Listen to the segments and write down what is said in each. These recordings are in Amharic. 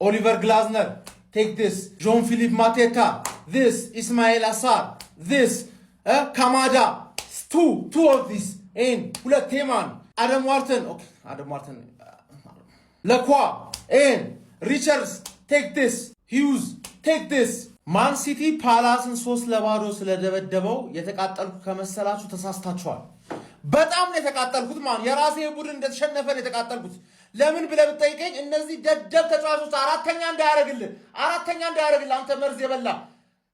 Oliver Glasner, take this. Jean-Philippe Mateta, this. Ismail Assar, this. Kamada, two of these. And Teman, Adam Wharton, okay, Adam Wharton. Lacroix, and Richards, take this. Hughes, take this. ማን ሲቲ ፓላስን 3-2 ስለደበደበው የተቃጠልኩ ከመሰላችሁ ተሳስታችኋል። በጣም ነው የተቃጠልኩት ማን የራሴ ቡድን እንደተሸነፈ ነው የተቃጠልኩት። ለምን ብለህ ብትጠይቀኝ እነዚህ ደደብ ተጫዋቾች አራተኛ እንዳያረግልህ አንተ መርዝ የበላ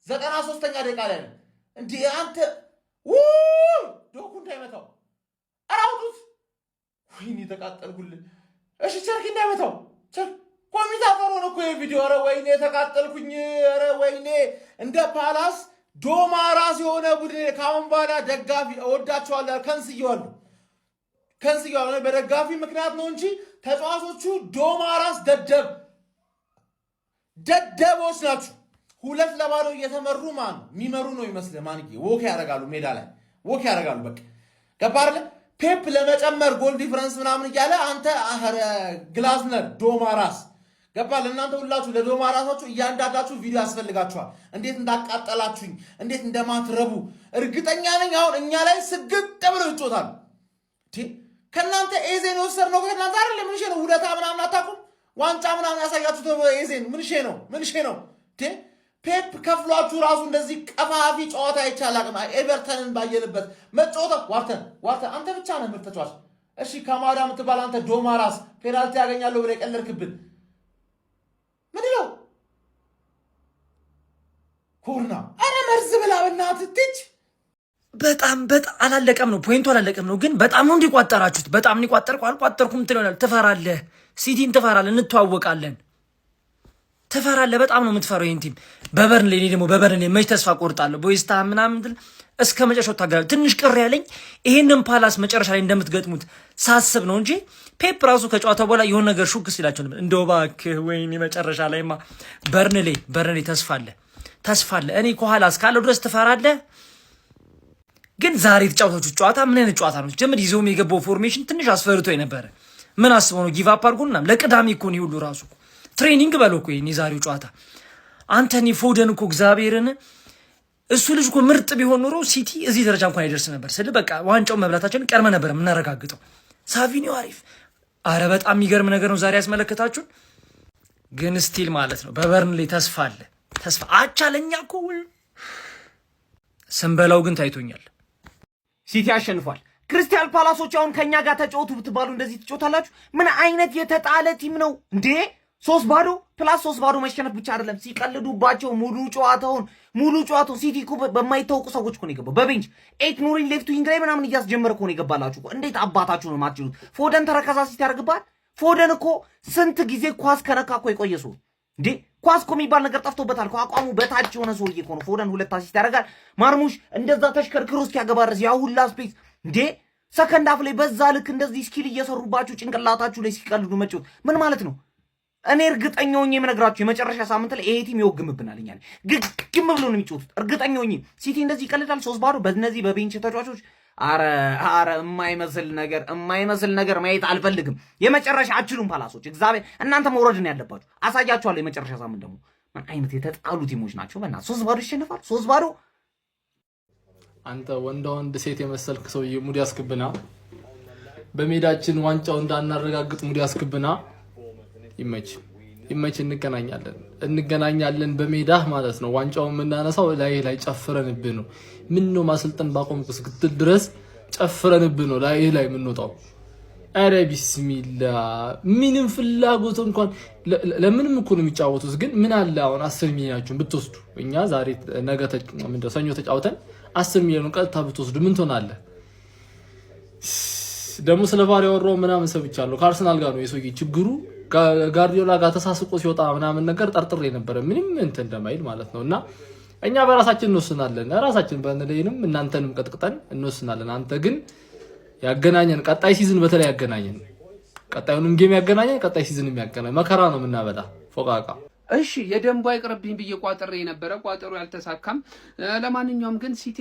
93ኛ ደቂቃ ላይ እንዴ አንተ ዶኩ እንዳይመታው አራውዱት ወይኔ ተቃጠልኩልህ። እሺ ቸርኪ እንዳይመታው ኮሚታፈሩ ነው እኮ የቪዲዮ ኧረ ወይኔ ተቃጠልኩኝ ኧረ ወይኔ እንደ ፓላስ ዶማራስ የሆነ ቡድን ካሁን በኋላ ደጋፊ እወዳቸዋለሁ ከንስያለሁ በደጋፊ ምክንያት ነው እንጂ ተጫዋቾቹ ዶማራስ ደደቦች ናቸው። 2-0 እየተመሩ ማን የሚመሩ ነው ይመስል ማንቂ ወክ ያደርጋሉ ሜዳ ላይ ወክ ያደርጋሉ። በቃ ገባርለ ፔፕ ለመጨመር ጎል ዲፈረንስ ምናምን እያለ አንተ ግላዝነር ዶማራስ ገባል። እናንተ ሁላችሁ ለዶማራሳችሁ እያንዳንዳችሁ ቪዲዮ ያስፈልጋችኋል። እንዴት እንዳቃጠላችሁኝ እንዴት እንደማትረቡ እርግጠኛ ነኝ። አሁን እኛ ላይ ስግጥ ብለው ይጮታል። ከናንተ ኤዜን ወሰድነው ከናንተ አይደል? ምንሽ ነው ውለታ ምናምን አታውቁም? ዋንጫ ምናምን ያሳያችሁት ኤዜን ምንሽ ነው ፔፕ ከፍሏችሁ ራሱ እንደዚህ ቀፋፊ ጨዋታ አይቻላቅም። ኤቨርተንን ባየንበት መጫወታ ዋርተን አንተ ብቻ ነህ ምርጥ ተጫዋች። እሺ ከማዳ የምትባል አንተ ዶማራስ ፔናልቲ ያገኛለሁ ብለህ የቀለድክብን ምንድነው? ኮርና አረ መርዝ ብላ በእናትህ ትች በጣም አላለቀም ነው ፖይንቱ አላለቀም ነው። ግን በጣም ነው እንዲቋጠራችሁት። በጣም እንዲቋጠርኩ አልቋጠርኩም ትለናል። ትፈራለህ፣ ሲቲን ትፈራለህ፣ እንተዋወቃለን። ትፈራለህ፣ በጣም ነው የምትፈራው ይሄን ቲም። በበርንሌ ደግሞ በበርንሌ መች ተስፋ ቆርጣለሁ በዌስት ሃም ምናምን እስከ መጨረሻው ታገላል። ትንሽ ቅር ያለኝ ይሄንን ፓላስ መጨረሻ ላይ እንደምትገጥሙት ሳስብ ነው እንጂ ፔፕ ራሱ ከጨዋታው በኋላ የሆነ ነገር ሹክ ሲላቸው ነበር። እንደው እባክህ ወይኔ መጨረሻ ላይማ በርንሌ ተስፋ አለ። እኔ ከኋላ እስካለው ድረስ ትፈራለህ። ግን ዛሬ የተጫወታችሁ ጨዋታ ምን አይነት ጨዋታ ነው? ጀምር ይዞም የገባው ፎርሜሽን ትንሽ አስፈርቶ የነበረ ምን አስበው ነው ጊቭ አፕ አድርጎና ለቅዳሜ እኮ ነው ሁሉ ራሱ ትሬኒንግ በለው እኮ ይሄን የዛሬው ጨዋታ አንቶኒ ፎደን እኮ እግዚአብሔርን እሱ ልጅ እኮ ምርጥ ቢሆን ኖሮ ሲቲ እዚህ ደረጃ እንኳን አይደርስ ነበር። ስለ በቃ ዋንጫው መብላታችንን ቀርመ ነበር የምናረጋግጠው። ሳቪኒዮ አሪፍ። አረ በጣም የሚገርም ነገር ነው ዛሬ ያስመለከታችሁን። ግን ስቲል ማለት ነው በበርንሌ ተስፋ አለ። አቻለኛ እኮ ስንበላው ግን ታይቶኛል። ሲቲ አሸንፏል። ክሪስታል ፓላሶች አሁን ከኛ ጋር ተጫወቱ ብትባሉ እንደዚህ ትጫወታላችሁ? ምን አይነት የተጣለ ቲም ነው እንዴ? 3-0 ፕላስ 3-0 መሸነፍ ብቻ አይደለም ሲቀልዱባቸው ሙሉ ጨዋታውን ሲቲ እኮ በማይታወቁ ሰዎች እኮ ነው የገባው። በቤንች ኤት ኑሪን ሌፍት ዊንግ ላይ ምናምን እያስጀመረ እኮ ነው የገባላችሁ እኮ። እንዴት አባታችሁ ነው የማትችሉት? ፎደን ተረከዛ ሲቲ ያደርግባል። ፎደን እኮ ስንት ጊዜ ኳስ ከነካ እኮ የቆየ ሰው እንዴ። ኳስ እኮ የሚባል ነገር ጠፍቶበታል እኮ። አቋሙ በታች የሆነ ሰውዬ እኮ ነው። ፎደን 2 አሲስት ያደርጋል። ማርሙሽ እንደዛ ተሽከርክሮ እስኪያገባ ድረስ ያ ሁላ ስፔስ እንዴ። ሰከንድ አፍ ላይ በዛ ልክ እንደዚህ ስኪል እየሰሩባችሁ ጭንቅላታችሁ ላይ ሲቀልዱ መጫወት ምን ማለት ነው? እኔ እርግጠኛ ሆኜ የምነግራችሁ የመጨረሻ ሳምንት ላይ ይሄ ቲም ይወግምብናል። እኛ ግግም ብሎ ነው የሚጫወቱት። እርግጠኛ ሆኜ ሲቲ እንደዚህ ይቀልዳል 3-0 በእነዚህ በቤንች ተጫዋቾች። አረ የማይመስል ነገር ማየት አልፈልግም። የመጨረሻ አችሉም ፓላሶች። እግዚአብሔር እናንተ መውረድ ነው ያለባችሁ። አሳያችኋለሁ። የመጨረሻ ሳምንት ደግሞ ምን አይነት የተጣሉ ቲሞች ናቸው። በእና 3-0 ይሸነፋል። 3-0 አንተ ወንድ ሴት የመሰልክ ሰውዬ ሙድ ያስክብና በሜዳችን ዋንጫው እንዳናረጋግጥ ሙድ ያስክብና። ይመች እንገናኛለን በሜዳህ ማለት ነው። ዋንጫውን የምናነሳው ላይ ጨፍረንብህ ነው። ምን ነው ማሰልጠን ባቆምኩ እስክትል ድረስ ጨፍረንብህ ነው ላይ የምንወጣው። አረ ቢስሚላ ምንም ፍላጎት እንኳን ለምንም እኮ ነው የሚጫወቱት። ግን ምን አለ አሁን 10 ሚሊዮናችሁን ብትወስዱ፣ እኛ ዛሬ ነገ ሰኞ ተጫውተን 10 ሚሊዮን ቀጥታ ብትወስዱ ምን ትሆናለህ? ደግሞ ስለ ቫር ያወራው ምናምን ሰብቻለሁ። ከአርሰናል ጋር ነው የሰውዬ ችግሩ። ጋርዲዮላ ጋር ተሳስቆ ሲወጣ ምናምን ነገር ጠርጥሬ ነበር ምንም እንትን እንደማይል ማለት ነውና እኛ በራሳችን እንወስናለን። ራሳችን በእንደለንም እናንተንም ቀጥቅጠን እንወስናለን። አንተ ግን ያገናኘን ቀጣይ ሲዝን በተለይ ያገናኘን ቀጣዩንም ጌም ያገናኘን ቀጣይ ሲዝንም ያገናኘን መከራ ነው የምናበላ ፎቃቃ። እሺ የደንቡ አይቅርብኝ ብዬ ቋጥሬ የነበረ ቋጥሮ ያልተሳካም። ለማንኛውም ግን ሲቲ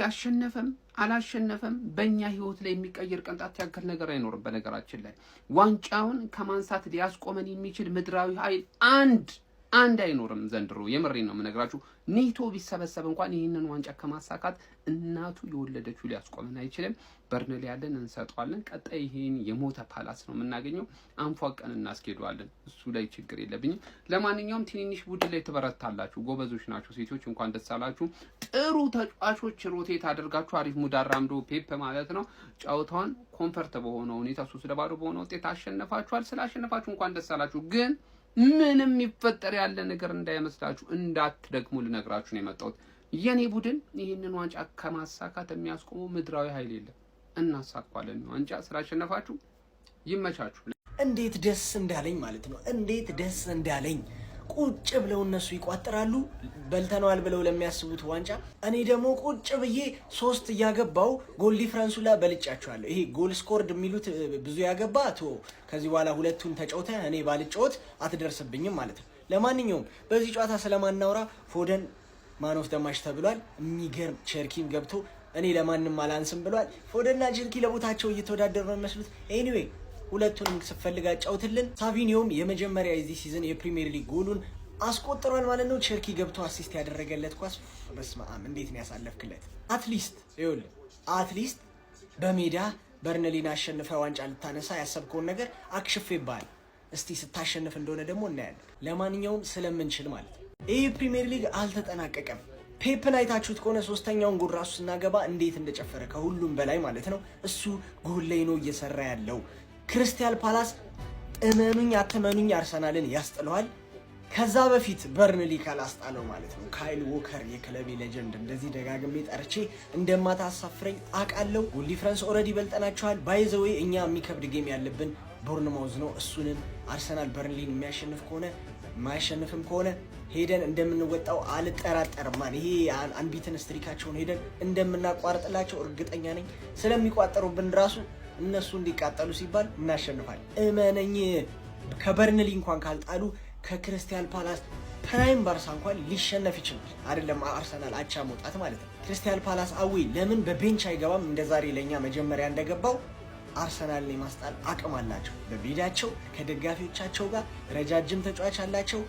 አላሸነፈም በእኛ ህይወት ላይ የሚቀየር ቅንጣት ያክል ነገር አይኖርም። በነገራችን ላይ ዋንጫውን ከማንሳት ሊያስቆመን የሚችል ምድራዊ ኃይል አንድ አንድ አይኖርም ዘንድሮ። የምሬን ነው የምነግራችሁ። ኔቶ ቢሰበሰብ እንኳን ይህንን ዋንጫ ከማሳካት እናቱ የወለደችው ሊያስቆመን አይችልም። በርንሌ ያለን እንሰጠዋለን። ቀጣይ ይሄን የሞተ ፓላስ ነው የምናገኘው። አንፏቀን እናስኬደዋለን። እሱ ላይ ችግር የለብኝም። ለማንኛውም ትንንሽ ቡድን ላይ ትበረታላችሁ። ጎበዞች ናችሁ ሴቶች፣ እንኳን ደስ አላችሁ። ጥሩ ተጫዋቾች ሮቴት አድርጋችሁ አሪፍ ሙድ አራምዶ ፔፕ ማለት ነው ጨዋታውን ኮንፈርት በሆነ ሁኔታ 3-0 በሆነ ውጤት አሸነፋችኋል። ስላሸነፋችሁ እንኳን ደስ አላችሁ። ግን ምንም ይፈጠር ያለ ነገር እንዳይመስላችሁ እንዳትደግሙ ልነግራችሁ ነው የመጣሁት። የኔ ቡድን ይህንን ዋንጫ ከማሳካት የሚያስቆመው ምድራዊ ኃይል የለም። እናሳካዋለን። ዋንጫ ስላሸነፋችሁ ይመቻችሁ። እንዴት ደስ እንዳለኝ ማለት ነው። እንዴት ደስ እንዳለኝ ቁጭ ብለው እነሱ ይቋጥራሉ በልተነዋል ብለው ለሚያስቡት ዋንጫ፣ እኔ ደግሞ ቁጭ ብዬ 3 እያገባው ጎል ዲፍረንሱ ላይ በልጫቸዋለሁ። ይሄ ጎል ስኮርድ የሚሉት ብዙ ያገባ ከዚህ በኋላ ሁለቱን ተጫውተ እኔ ባልጫወት አትደርስብኝም ማለት ነው። ለማንኛውም በዚህ ጨዋታ ስለማናወራ ፎደን ማን ኦፍ ዘ ማች ተብሏል። የሚገርም ቸርኪም ገብቶ እኔ ለማንም አላንስም ብሏል። ፎደንና ቸርኪ ለቦታቸው እየተወዳደሩ ነው የሚመስሉት። ኤኒዌይ ሁለቱንም ስፈልጋ ጫውትልን። ሳቪኒዮም የመጀመሪያ የዚህ ሲዝን የፕሪሚየር ሊግ ጎሉን አስቆጥሯል ማለት ነው። ቸርኪ ገብቶ አሲስት ያደረገለት ኳስ በስመ አብ እንዴት ነው ያሳለፍክለት። አትሊስት በሜዳ በርንሊን አሸንፈ ዋንጫ ልታነሳ ያሰብከውን ነገር አክሽፌብሃል። እስቲ ስታሸንፍ እንደሆነ ደግሞ እናያለን። ለማንኛውም ስለምንችል ማለት ነው። ይህ ፕሪሚየር ሊግ አልተጠናቀቀም። ፔፕን አይታችሁት ከሆነ 3ኛውን ጎል ራሱ ስናገባ እንዴት እንደጨፈረ ከሁሉም በላይ ማለት ነው። እሱ ጎል ላይ ነው እየሰራ ያለው። ክሪስታል ፓላስ እመኑኝ አትመኑኝ አርሰናልን ያስጥለዋል። ከዛ በፊት በርንሊ ካላስጣለው ማለት ነው። ካይል ዎከር የክለቤ ሌጀንድ እንደዚህ ደጋግሜ ጠርቼ እንደማታሳፍረኝ አውቃለሁ። ጎል ዲፍረንስ ኦልሬዲ በልጠናቸዋል። ባይ ዘ ዌይ እኛ የሚከብድ ጌም ያለብን ቦርንማውዝ ነው። እሱንም አርሰናል በርንሊን የሚያሸንፍ ከሆነ ማያሸንፍም ከሆነ ሄደን እንደምንወጣው አልጠራጠርም። ይሄ አንቢትን ስትሪካቸውን ሄደን እንደምናቋርጥላቸው እርግጠኛ ነኝ። ስለሚቋጠሩብን ራሱ እነሱ እንዲቃጠሉ ሲባል እናሸንፋል። እመነኝ። ከበርንሊ እንኳን ካልጣሉ ከክሪስታል ፓላስ ፕራይም ባርሳ እንኳን ሊሸነፍ ይችላል። አይደለም አርሰናል አቻ መውጣት ማለት ነው። ክሪስታል ፓላስ አዌይ ለምን በቤንች አይገባም? እንደዛሬ ለኛ መጀመሪያ እንደገባው አርሰናልን የማስጣል አቅም አላቸው። በሜዳቸው ከደጋፊዎቻቸው ጋር ረጃጅም ተጫዋች አላቸው።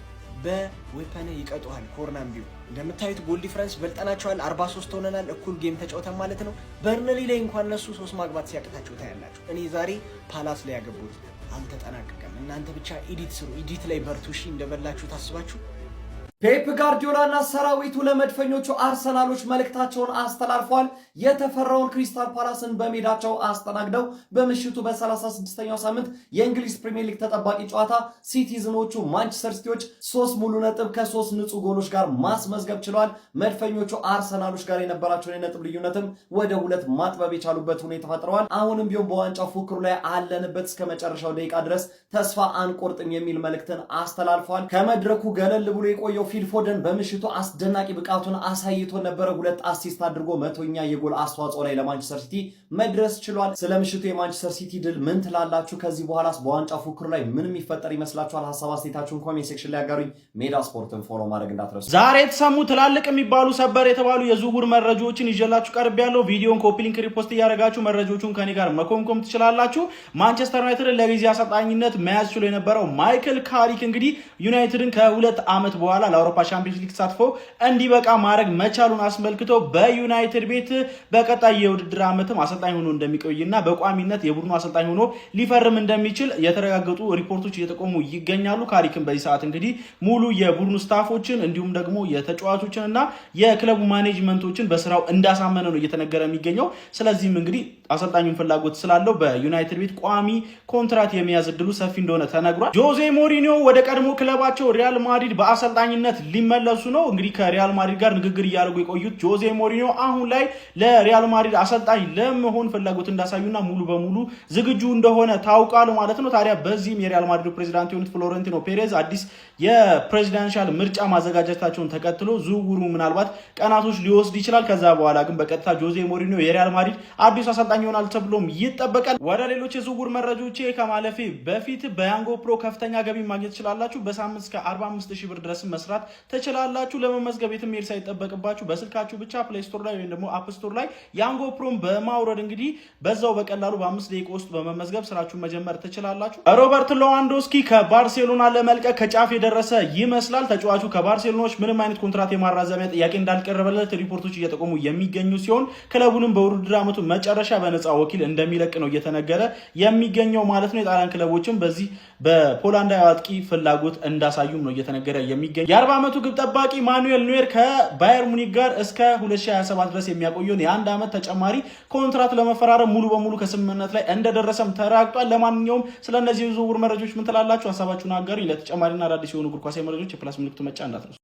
በዌፐን ይቀጡሃል። ኮርናም ቢው እንደምታዩት ጎል ዲፍረንስ በልጠናቸዋል። 43 ሆነናል። እኩል ጌም ተጫውተን ማለት ነው። በርንሊ ላይ እንኳን እነሱ 3 ማግባት ሲያቅታቸው ታያላችሁ። እኔ ዛሬ ፓላስ ላይ ያገቡት አልተጠናቀቀም። እናንተ ብቻ ኤዲት ስሩ። ኤዲት ላይ በርቱ። እሺ እንደበላችሁ ታስባችሁ። ፔፕ ጋርዲዮላና ሰራዊቱ ለመድፈኞቹ አርሰናሎች መልእክታቸውን አስተላልፈዋል። የተፈራውን ክሪስታል ፓላስን በሜዳቸው አስተናግደው በምሽቱ በ36ኛው ሳምንት የእንግሊዝ ፕሪሚየር ሊግ ተጠባቂ ጨዋታ ሲቲዝኖቹ ማንቸስተር ሲቲዎች 3 ሙሉ ነጥብ ከ3 ንጹህ ጎሎች ጋር ማስመዝገብ ችለዋል። መድፈኞቹ አርሰናሎች ጋር የነበራቸውን የነጥብ ልዩነትም ወደ 2 ማጥበብ የቻሉበት ሁኔታ ፈጥረዋል። አሁንም ቢሆን በዋንጫው ፉክሩ ላይ አለንበት፣ እስከ መጨረሻው ደቂቃ ድረስ ተስፋ አንቆርጥም የሚል መልእክትን አስተላልፈዋል። ከመድረኩ ገለል ብሎ የቆየው ፊል ፎደን በምሽቱ አስደናቂ ብቃቱን አሳይቶ ነበረ። 2 አሲስት አድርጎ 100ኛ የጎል አስተዋጽኦ ላይ ለማንቸስተር ሲቲ መድረስ ችሏል። ስለ ምሽቱ የማንቸስተር ሲቲ ድል ምን ትላላችሁ? ከዚህ በኋላስ በዋንጫ ፉክሩ ላይ ምን የሚፈጠር ይመስላችኋል? ሀሳብ አስተያየታችሁን ኮሜንት ሴክሽን ላይ ያጋሩኝ። ሜዳ ስፖርትን ፎሎ ማድረግ እንዳትረሱ። ዛሬ የተሰሙ ትላልቅ የሚባሉ ሰበር የተባሉ የዝውውር መረጃዎችን ይዤላችሁ ቀርብ ያለው ቪዲዮን ኮፒ ሊንክ ሪፖስት እያደረጋችሁ መረጃዎቹን ከኔ ጋር መኮምኮም ትችላላችሁ። ማንቸስተር ዩናይትድን ለጊዜ አሰልጣኝነት መያዝ ችሎ የነበረው ማይክል ካሪክ እንግዲህ ዩናይትድን ከ2 ዓመት በኋላ ለአውሮፓ ቻምፒየንስ ሊግ ተሳትፎ እንዲበቃ ማድረግ መቻሉን አስመልክቶ በዩናይትድ ቤት በቀጣይ የውድድር ዓመትም አሰልጣኝ ሆኖ እንደሚቆይና በቋሚነት የቡድኑ አሰልጣኝ ሆኖ ሊፈርም እንደሚችል የተረጋገጡ ሪፖርቶች እየተቆሙ ይገኛሉ። ካሪክን በዚህ ሰዓት እንግዲህ ሙሉ የቡድኑ ስታፎችን እንዲሁም ደግሞ የተጫዋቾችንና የክለቡ ማኔጅመንቶችን በስራው እንዳሳመነ ነው እየተነገረ የሚገኘው። ስለዚህም እንግዲህ አሰልጣኙን ፍላጎት ስላለው በዩናይትድ ቤት ቋሚ ኮንትራት የሚያዝ እድሉ ሰፊ እንደሆነ ተነግሯል። ጆዜ ሞሪኒዮ ወደ ቀድሞ ክለባቸው ሪያል ማድሪድ በአሰልጣኝነት ሊመለሱ ነው። እንግዲህ ከሪያል ማድሪድ ጋር ንግግር እያደረጉ የቆዩት ጆዜ ሞሪኒዮ አሁን ላይ ለሪያል ማድሪድ አሰልጣኝ ለመሆን ፍላጎት እንዳሳዩና ሙሉ በሙሉ ዝግጁ እንደሆነ ታውቃሉ ማለት ነው። ታዲያ በዚህም የሪያል ማድሪድ ፕሬዚዳንት የሆኑት ፍሎሬንቲኖ ፔሬዝ አዲስ የፕሬዚዳንሻል ምርጫ ማዘጋጀታቸውን ተከትሎ ዝውውሩ ምናልባት ቀናቶች ሊወስድ ይችላል። ከዛ በኋላ ግን በቀጥታ ጆዜ ሞሪኒዮ የሪያል ማድሪድ አዲሱ አሰልጣኝ አሰልጣኝ ይሆናል ተብሎም ይጠበቃል። ወደ ሌሎች የዝውውር መረጃዎች ከማለፌ በፊት በያንጎ ፕሮ ከፍተኛ ገቢ ማግኘት ትችላላችሁ። በሳምንት እስከ 45000 ብር ድረስ መስራት ትችላላችሁ። ለመመዝገብ የትም መሄድ ሳይጠበቅባችሁ በስልካችሁ ብቻ ፕሌይ ስቶር ላይ ወይም ደግሞ አፕ ስቶር ላይ ያንጎ ፕሮን በማውረድ እንግዲህ በዛው በቀላሉ በ5 ደቂቃ ውስጥ በመመዝገብ ስራችሁን መጀመር ትችላላችሁ። ሮበርት ሌዋንዶስኪ ከባርሴሎና ለመልቀቅ ከጫፍ የደረሰ ይመስላል። ተጫዋቹ ከባርሴሎናዎች ምንም አይነት ኮንትራት የማራዘሚያ ጥያቄ እንዳልቀረበለት ሪፖርቶች እየጠቆሙ የሚገኙ ሲሆን ክለቡንም በውድድር ዓመቱ መጨረሻ በነፃ ወኪል እንደሚለቅ ነው እየተነገረ የሚገኘው ማለት ነው። የጣሊያን ክለቦችም በዚህ በፖላንዳዊ አጥቂ ፍላጎት እንዳሳዩም ነው እየተነገረ የሚገኘው። የ40 ዓመቱ ግብ ጠባቂ ማኑኤል ኖየር ከባየር ሙኒክ ጋር እስከ 2027 ድረስ የሚያቆየውን የ1 ዓመት ተጨማሪ ኮንትራት ለመፈራረም ሙሉ በሙሉ ከስምምነት ላይ እንደደረሰም ተራግጧል። ለማንኛውም ስለነዚህ የዝውውር መረጃዎች ምን ትላላችሁ? ሀሳባችሁን አጋሩ። ለተጨማሪና አዳዲስ የሆኑ እግር ኳስ መረጃዎች የፕላስ ምልክቱ መጫን እንዳትረሱ።